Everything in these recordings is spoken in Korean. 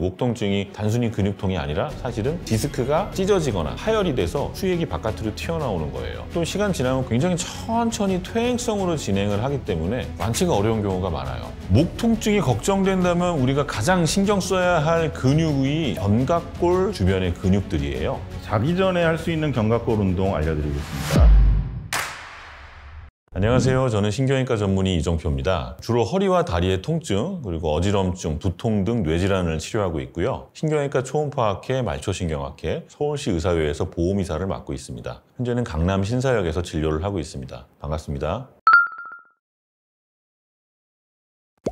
목 통증이 단순히 근육통이 아니라 사실은 디스크가 찢어지거나 파열이 돼서 수액이 바깥으로 튀어나오는 거예요. 또 시간 지나면 굉장히 천천히 퇴행성으로 진행을 하기 때문에 완치가 어려운 경우가 많아요. 목 통증이 걱정된다면 우리가 가장 신경 써야 할 근육이 견갑골 주변의 근육들이에요. 자기 전에 할 수 있는 견갑골 운동 알려드리겠습니다. 안녕하세요. 저는 신경외과 전문의 이정표입니다. 주로 허리와 다리의 통증, 그리고 어지럼증, 두통 등 뇌질환을 치료하고 있고요. 신경외과 초음파학회, 말초신경학회, 서울시 의사회에서 보험이사를 맡고 있습니다. 현재는 강남 신사역에서 진료를 하고 있습니다. 반갑습니다.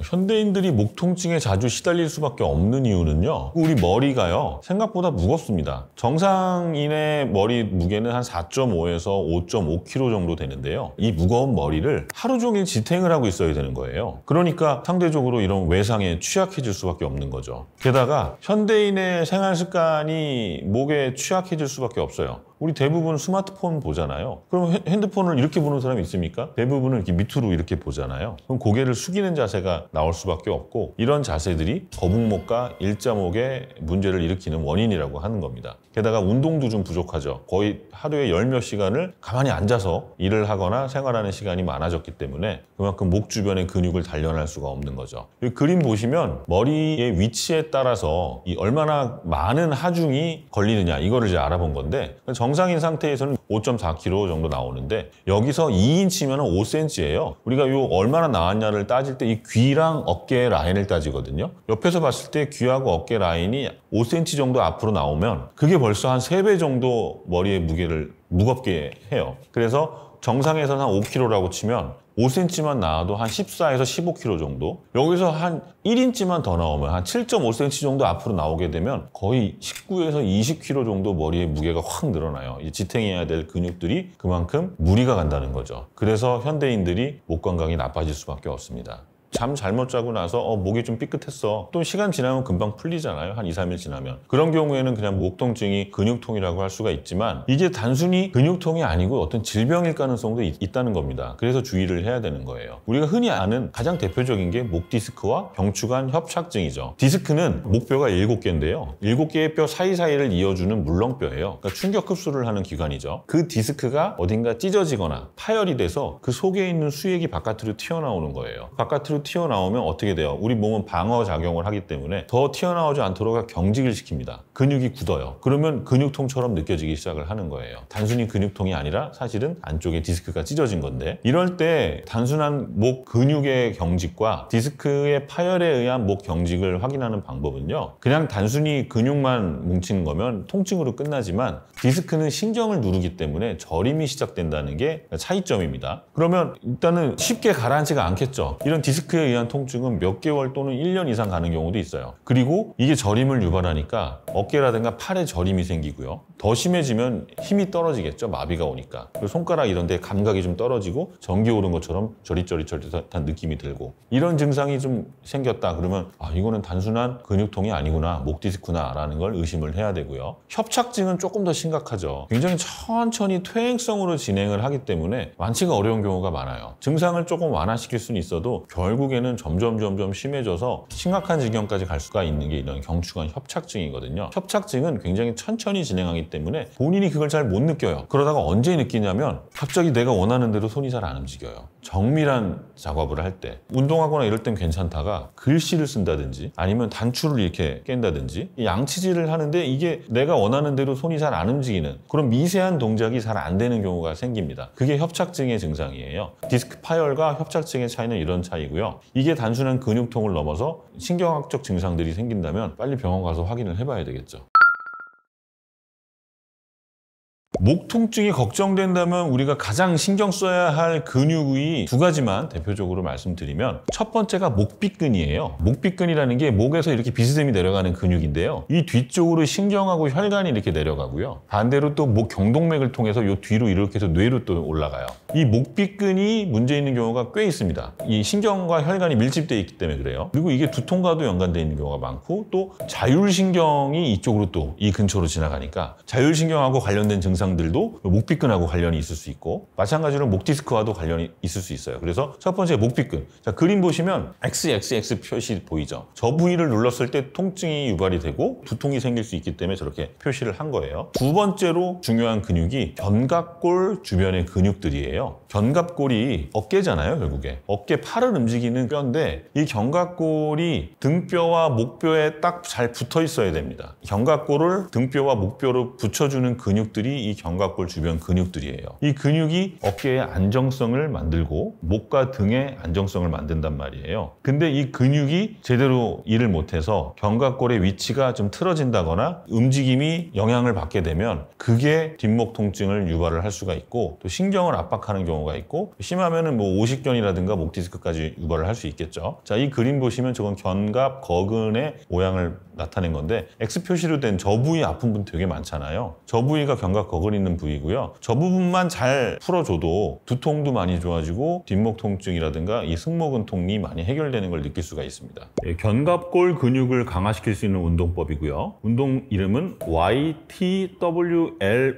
현대인들이 목 통증에 자주 시달릴 수밖에 없는 이유는요, 우리 머리가요 생각보다 무겁습니다. 정상인의 머리 무게는 한 4.5에서 5.5kg 정도 되는데요, 이 무거운 머리를 하루 종일 지탱을 하고 있어야 되는 거예요. 그러니까 상대적으로 이런 외상에 취약해질 수밖에 없는 거죠. 게다가 현대인의 생활 습관이 목에 취약해질 수밖에 없어요. 우리 대부분 스마트폰 보잖아요. 그럼 핸드폰을 이렇게 보는 사람이 있습니까? 대부분은 이렇게 밑으로 이렇게 보잖아요. 그럼 고개를 숙이는 자세가 나올 수밖에 없고, 이런 자세들이 거북목과 일자목에 문제를 일으키는 원인이라고 하는 겁니다. 게다가 운동도 좀 부족하죠. 거의 하루에 열 몇 시간을 가만히 앉아서 일을 하거나 생활하는 시간이 많아졌기 때문에 그만큼 목 주변의 근육을 단련할 수가 없는 거죠. 이 그림 보시면 머리의 위치에 따라서 이 얼마나 많은 하중이 걸리느냐, 이거를 이제 알아본 건데, 정상인 상태에서는 5.4kg 정도 나오는데 여기서 2인치면 5cm예요. 우리가 요 얼마나 나왔냐를 따질 때 이 귀랑 어깨 라인을 따지거든요. 옆에서 봤을 때 귀하고 어깨 라인이 5cm 정도 앞으로 나오면 그게 벌써 한 3배 정도 머리의 무게를 무겁게 해요. 그래서 정상에서는 한 5kg라고 치면 5cm만 나와도 한 14에서 15kg 정도, 여기서 한 1인치만 더 나오면 한 7.5cm 정도 앞으로 나오게 되면 거의 19에서 20kg 정도 머리의 무게가 확 늘어나요. 이 지탱해야 될 근육들이 그만큼 무리가 간다는 거죠. 그래서 현대인들이 목 건강이 나빠질 수밖에 없습니다. 잠 잘못 자고 나서 목이 좀 삐끗했어. 또 시간 지나면 금방 풀리잖아요. 한 2, 3일 지나면. 그런 경우에는 그냥 목 통증이 근육통이라고 할 수가 있지만, 이게 단순히 근육통이 아니고 어떤 질병일 가능성도 있다는 겁니다. 그래서 주의를 해야 되는 거예요. 우리가 흔히 아는 가장 대표적인 게 목 디스크와 경추관 협착증이죠. 디스크는 목뼈가 7개인데요. 7개의 뼈 사이사이를 이어주는 물렁뼈예요. 그러니까 충격 흡수를 하는 기관이죠. 그 디스크가 어딘가 찢어지거나 파열이 돼서 그 속에 있는 수액이 바깥으로 튀어나오는 거예요. 바깥으로 튀어나오면 어떻게 돼요? 우리 몸은 방어 작용을 하기 때문에 더 튀어나오지 않도록 경직을 시킵니다. 근육이 굳어요. 그러면 근육통처럼 느껴지기 시작을 하는 거예요. 단순히 근육통이 아니라 사실은 안쪽에 디스크가 찢어진 건데, 이럴 때 단순한 목 근육의 경직과 디스크의 파열에 의한 목 경직을 확인하는 방법은요, 그냥 단순히 근육만 뭉치는 거면 통증으로 끝나지만 디스크는 신경을 누르기 때문에 저림이 시작된다는 게 차이점입니다. 그러면 일단은 쉽게 가라앉지가 않겠죠. 이런 디스크에 의한 통증은 몇 개월 또는 1년 이상 가는 경우도 있어요. 그리고 이게 저림을 유발하니까 어깨라든가 팔에 저림이 생기고요. 더 심해지면 힘이 떨어지겠죠. 마비가 오니까. 그리고 손가락 이런 데 감각이 좀 떨어지고 전기 오른 것처럼 저릿저릿한 느낌이 들고, 이런 증상이 좀 생겼다 그러면 이거는 단순한 근육통이 아니구나, 목 디스크구나 라는 걸 의심을 해야 되고요. 협착증은 조금 더 심각하죠. 굉장히 천천히 퇴행성으로 진행을 하기 때문에 완치가 어려운 경우가 많아요. 증상을 조금 완화시킬 수는 있어도 결국에는 점점 심해져서 심각한 지경까지 갈 수가 있는 게 이런 경추관 협착증이거든요. 협착증은 굉장히 천천히 진행하기 때문에 본인이 그걸 잘 못 느껴요. 그러다가 언제 느끼냐면 갑자기 내가 원하는 대로 손이 잘 안 움직여요. 정밀한 작업을 할 때, 운동하거나 이럴 땐 괜찮다가 글씨를 쓴다든지 아니면 단추를 이렇게 깬다든지 양치질을 하는데 이게 내가 원하는 대로 손이 잘 안 움직이는 그런 미세한 동작이 잘 안 되는 경우가 생깁니다. 그게 협착증의 증상이에요. 디스크 파열과 협착증의 차이는 이런 차이고요. 이게 단순한 근육통을 넘어서 신경학적 증상들이 생긴다면 빨리 병원 가서 확인을 해봐야 되겠죠. 목 통증이 걱정된다면 우리가 가장 신경 써야 할 근육이 두 가지만 대표적으로 말씀드리면, 첫 번째가 목비근이에요. 목비근이라는 게 목에서 이렇게 비스듬히 내려가는 근육인데요, 이 뒤쪽으로 신경하고 혈관이 이렇게 내려가고요, 반대로 또 목 경동맥을 통해서 이 뒤로 이렇게 해서 뇌로 또 올라가요. 이 목비근이 문제 있는 경우가 꽤 있습니다. 이 신경과 혈관이 밀집되어 있기 때문에 그래요. 그리고 이게 두통과도 연관되어 있는 경우가 많고, 또 자율신경이 이쪽으로 또 이 근처로 지나가니까 자율신경하고 관련된 증상 증상들도 목비근하고 관련이 있을 수 있고 마찬가지로 목 디스크와도 관련이 있을 수 있어요. 그래서 첫 번째 목비근. 자, 그림 보시면 XXX 표시 보이죠? 저 부위를 눌렀을 때 통증이 유발이 되고 두통이 생길 수 있기 때문에 저렇게 표시를 한 거예요. 두 번째로 중요한 근육이 견갑골 주변의 근육들이에요. 견갑골이 어깨잖아요, 결국에. 어깨 팔을 움직이는 뼈인데 이 견갑골이 등뼈와 목뼈에 딱 잘 붙어 있어야 됩니다. 견갑골을 등뼈와 목뼈로 붙여주는 근육들이 이 견갑골 주변 근육들이에요. 이 근육이 어깨의 안정성을 만들고 목과 등의 안정성을 만든단 말이에요. 근데 이 근육이 제대로 일을 못해서 견갑골의 위치가 좀 틀어진다거나 움직임이 영향을 받게 되면 그게 뒷목 통증을 유발을 할 수가 있고 또 신경을 압박하는 경우가 있고 심하면은 뭐 오십견이라든가 목 디스크까지 유발을 할 수 있겠죠. 자, 이 그림 보시면 저건 견갑 거근의 모양을 나타낸 건데 X 표시로 된 저 부위 아픈 분 되게 많잖아요. 저 부위가 견갑 거근 있는 부위고요. 저 부분만 잘 풀어줘도 두통도 많이 좋아지고 뒷목 통증이라든가 이 승모근통이 많이 해결되는 걸 느낄 수가 있습니다. 견갑골 근육을 강화시킬 수 있는 운동법이고요. 운동 이름은 YTWL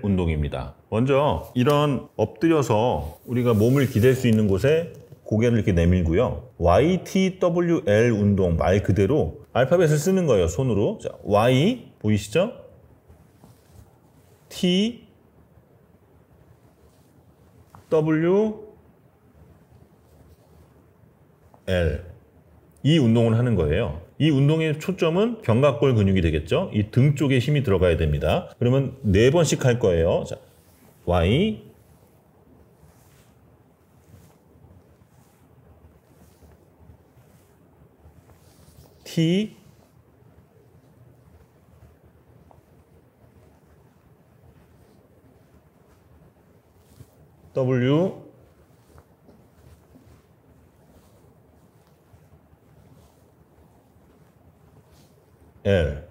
운동입니다. 먼저 이런 엎드려서 우리가 몸을 기댈 수 있는 곳에 고개를 이렇게 내밀고요. YTWL 운동 말 그대로 알파벳을 쓰는 거예요. 손으로. 자, Y 보이시죠? T W L 이 운동을 하는 거예요. 이 운동의 초점은 견갑골 근육이 되겠죠? 이 등 쪽에 힘이 들어가야 됩니다. 그러면 4번씩 할 거예요. 자, Y T W L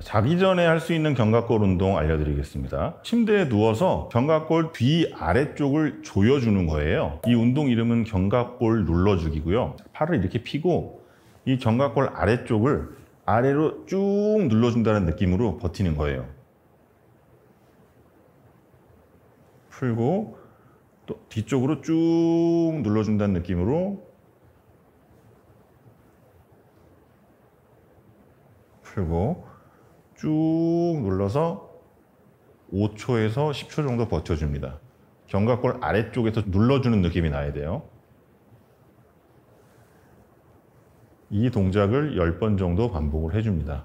자기 전에 할 수 있는 견갑골 운동 알려드리겠습니다. 침대에 누워서 견갑골 뒤 아래쪽을 조여주는 거예요. 이 운동 이름은 견갑골 눌러주기고요. 팔을 이렇게 펴고 이 견갑골 아래쪽을 아래로 쭉 눌러준다는 느낌으로 버티는 거예요. 풀고 또 뒤쪽으로 쭉 눌러준다는 느낌으로 풀고 쭉 눌러서 5초에서 10초 정도 버텨줍니다. 견갑골 아래쪽에서 눌러주는 느낌이 나야 돼요. 이 동작을 10번 정도 반복을 해줍니다.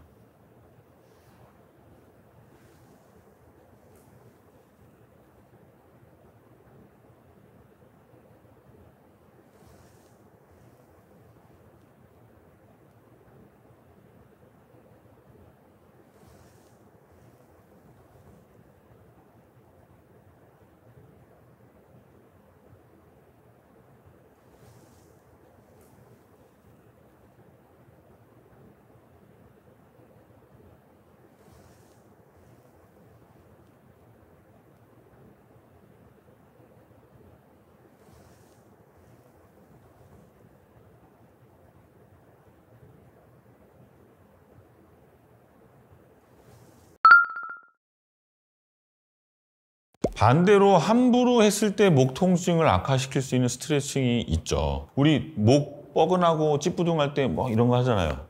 반대로 함부로 했을 때 목 통증을 악화시킬 수 있는 스트레칭이 있죠. 우리 목 뻐근하고 찌뿌둥할 때 뭐 이런 거 하잖아요.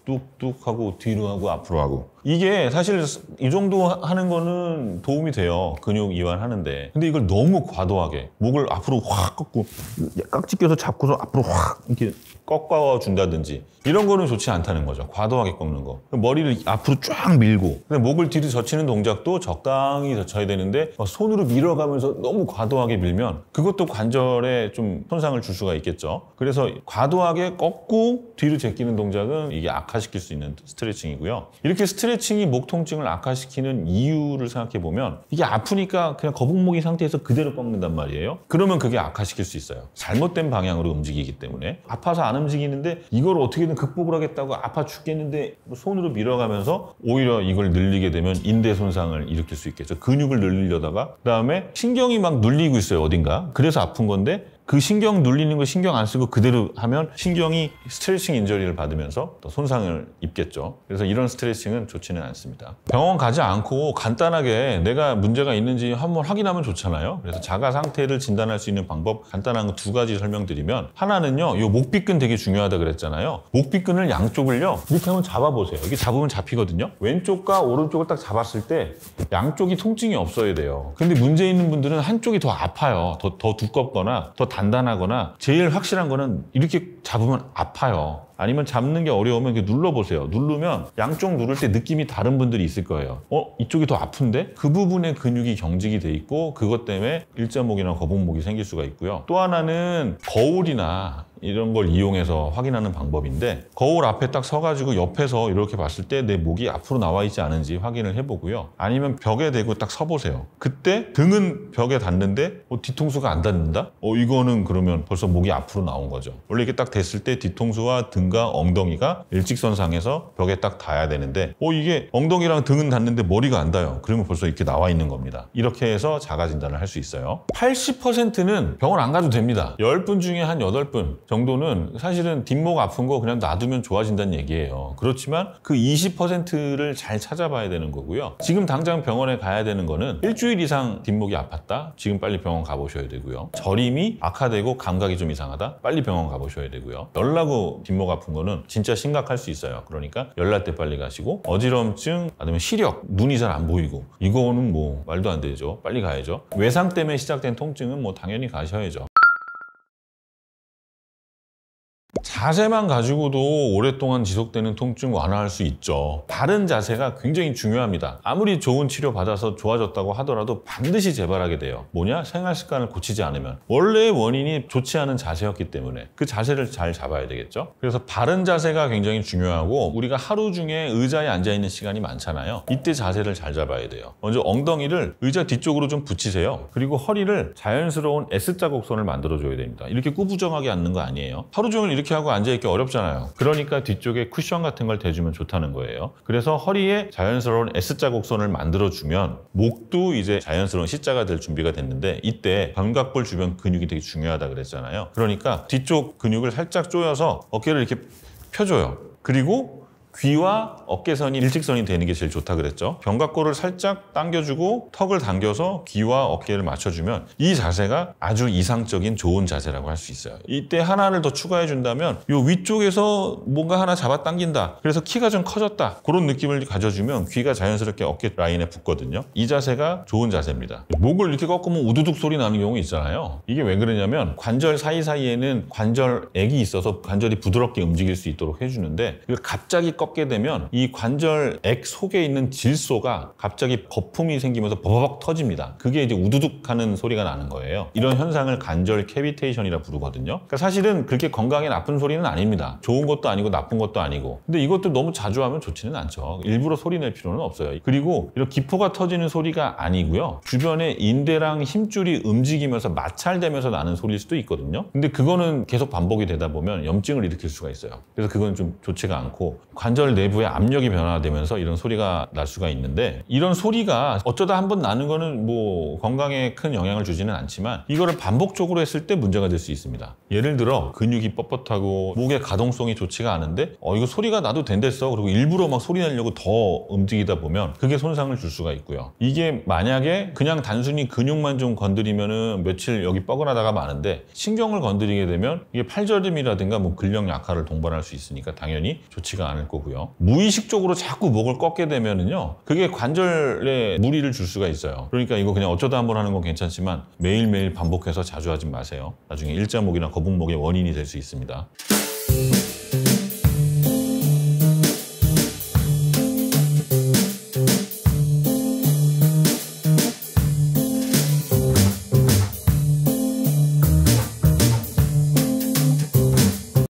뚝뚝 하고 뒤로 하고 앞으로 하고. 이게 사실 이 정도 하는 거는 도움이 돼요. 근육 이완하는데. 근데 이걸 너무 과도하게 목을 앞으로 확 꺾고 깍지 껴서 잡고서 앞으로 확 이렇게 꺾어 준다든지 이런 거는 좋지 않다는 거죠. 과도하게 꺾는 거. 머리를 앞으로 쫙 밀고 목을 뒤로 젖히는 동작도 적당히 젖혀야 되는데 손으로 밀어가면서 너무 과도하게 밀면 그것도 관절에 좀 손상을 줄 수가 있겠죠. 그래서 과도하게 꺾고 뒤로 제끼는 동작은 이게 악화시킬 수 있는 스트레칭이고요. 이렇게 스트레칭이 목 통증을 악화시키는 이유를 생각해 보면 이게 아프니까 그냥 거북목이 상태에서 그대로 꺾는단 말이에요. 그러면 그게 악화시킬 수 있어요. 잘못된 방향으로 움직이기 때문에. 아파서 안 움직이는데 이걸 어떻게든 극복을 하겠다고 아파 죽겠는데 손으로 밀어가면서 오히려 이걸 늘리게 되면 인대 손상을 일으킬 수 있겠죠. 근육을 늘리려다가 그다음에 신경이 막 눌리고 있어요, 어딘가. 그래서 아픈 건데 그 신경 눌리는 거 신경 안 쓰고 그대로 하면 신경이 스트레칭 인저리를 받으면서 더 손상을 입겠죠. 그래서 이런 스트레칭은 좋지는 않습니다. 병원 가지 않고 간단하게 내가 문제가 있는지 한번 확인하면 좋잖아요. 그래서 자가 상태를 진단할 수 있는 방법 간단한 거 2가지 설명드리면, 하나는요, 이 목비근 되게 중요하다 그랬잖아요. 목비근을 양쪽을요 이렇게 한번 잡아보세요. 이게 잡으면 잡히거든요. 왼쪽과 오른쪽을 딱 잡았을 때 양쪽이 통증이 없어야 돼요. 근데 문제 있는 분들은 한쪽이 더 아파요. 더 두껍거나 더 단단하거나. 제일 확실한 거는 이렇게 잡으면 아파요. 아니면 잡는 게 어려우면 이렇게 눌러보세요. 누르면 양쪽 누를 때 느낌이 다른 분들이 있을 거예요. 이쪽이 더 아픈데? 그 부분에 근육이 경직이 돼 있고 그것 때문에 일자목이나 거북목이 생길 수가 있고요. 또 하나는 거울이나 이런 걸 이용해서 확인하는 방법인데, 거울 앞에 딱 서가지고 옆에서 이렇게 봤을 때 내 목이 앞으로 나와 있지 않은지 확인을 해보고요. 아니면 벽에 대고 딱 서보세요. 그때 등은 벽에 닿는데 뒤통수가 안 닿는다? 이거는 그러면 벌써 목이 앞으로 나온 거죠. 원래 이렇게 딱 됐을 때 뒤통수와 등과 엉덩이가 일직선상에서 벽에 딱 닿아야 되는데 이게 엉덩이랑 등은 닿는데 머리가 안 닿아요. 그러면 벌써 이렇게 나와 있는 겁니다. 이렇게 해서 자가 진단을 할 수 있어요. 80%는 병원 안 가도 됩니다. 10분 중에 한 8분 정도는 사실은 뒷목 아픈 거 그냥 놔두면 좋아진다는 얘기예요. 그렇지만 그 20%를 잘 찾아봐야 되는 거고요. 지금 당장 병원에 가야 되는 거는 일주일 이상 뒷목이 아팠다? 지금 빨리 병원 가보셔야 되고요. 저림이 악화되고 감각이 좀 이상하다? 빨리 병원 가보셔야 되고요. 열나고 뒷목 아픈 거는 진짜 심각할 수 있어요. 그러니까 열날 때 빨리 가시고, 어지럼증, 아니면 시력, 눈이 잘 안 보이고, 이거는 뭐 말도 안 되죠. 빨리 가야죠. 외상 때문에 시작된 통증은 뭐 당연히 가셔야죠. 자세만 가지고도 오랫동안 지속되는 통증 완화할 수 있죠. 바른 자세가 굉장히 중요합니다. 아무리 좋은 치료 받아서 좋아졌다고 하더라도 반드시 재발하게 돼요. 뭐냐? 생활 습관을 고치지 않으면. 원래의 원인이 좋지 않은 자세였기 때문에 그 자세를 잘 잡아야 되겠죠. 그래서 바른 자세가 굉장히 중요하고, 우리가 하루 중에 의자에 앉아있는 시간이 많잖아요. 이때 자세를 잘 잡아야 돼요. 먼저 엉덩이를 의자 뒤쪽으로 좀 붙이세요. 그리고 허리를 자연스러운 S자 곡선을 만들어줘야 됩니다. 이렇게 꾸부정하게 앉는 거 아니에요. 하루 종일 이렇게 하고 앉아있기 어렵잖아요. 그러니까 뒤쪽에 쿠션 같은 걸 대주면 좋다는 거예요. 그래서 허리에 자연스러운 S자 곡선을 만들어주면 목도 이제 자연스러운 C자가 될 준비가 됐는데, 이때 견갑골 주변 근육이 되게 중요하다 그랬잖아요. 그러니까 뒤쪽 근육을 살짝 조여서 어깨를 이렇게 펴줘요. 그리고 귀와 어깨선이 일직선이 되는 게 제일 좋다 그랬죠. 견갑골을 살짝 당겨주고 턱을 당겨서 귀와 어깨를 맞춰주면 이 자세가 아주 이상적인 좋은 자세라고 할 수 있어요. 이때 하나를 더 추가해 준다면, 이 위쪽에서 뭔가 하나 잡아당긴다, 그래서 키가 좀 커졌다, 그런 느낌을 가져주면 귀가 자연스럽게 어깨 라인에 붙거든요. 이 자세가 좋은 자세입니다. 목을 이렇게 꺾으면 우두둑 소리 나는 경우 있잖아요. 이게 왜 그러냐면 관절 사이사이에는 관절액이 있어서 관절이 부드럽게 움직일 수 있도록 해주는데, 이걸 갑자기 꺾게 되면 이 관절액 속에 있는 질소가 갑자기 거품이 생기면서 버벅 터집니다. 그게 이제 우두둑 하는 소리가 나는 거예요. 이런 현상을 관절 캐비테이션이라 부르거든요. 그러니까 사실은 그렇게 건강에 나쁜 소리는 아닙니다. 좋은 것도 아니고 나쁜 것도 아니고. 근데 이것도 너무 자주 하면 좋지는 않죠. 일부러 소리 낼 필요는 없어요. 그리고 이런 기포가 터지는 소리가 아니고요. 주변에 인대랑 힘줄이 움직이면서 마찰되면서 나는 소리일 수도 있거든요. 근데 그거는 계속 반복이 되다 보면 염증을 일으킬 수가 있어요. 그래서 그건 좀 좋지가 않고, 관절 내부의 압력이 변화되면서 이런 소리가 날 수가 있는데, 이런 소리가 어쩌다 한번 나는 거는 뭐 건강에 큰 영향을 주지는 않지만 이거를 반복적으로 했을 때 문제가 될 수 있습니다. 예를 들어 근육이 뻣뻣하고 목의 가동성이 좋지가 않은데 이거 소리가 나도 된댔어, 그리고 일부러 막 소리 내려고 더 움직이다 보면 그게 손상을 줄 수가 있고요. 이게 만약에 그냥 단순히 근육만 좀 건드리면은 며칠 여기 뻐근하다가 마는데, 신경을 건드리게 되면 이게 팔저림이라든가 뭐 근력 약화를 동반할 수 있으니까 당연히 좋지가 않을 거고, 거고요. 무의식적으로 자꾸 목을 꺾게 되면은요, 그게 관절에 무리를 줄 수가 있어요. 그러니까 이거 그냥 어쩌다 한번 하는 건 괜찮지만 매일매일 반복해서 자주 하지 마세요. 나중에 일자목이나 거북목의 원인이 될 수 있습니다.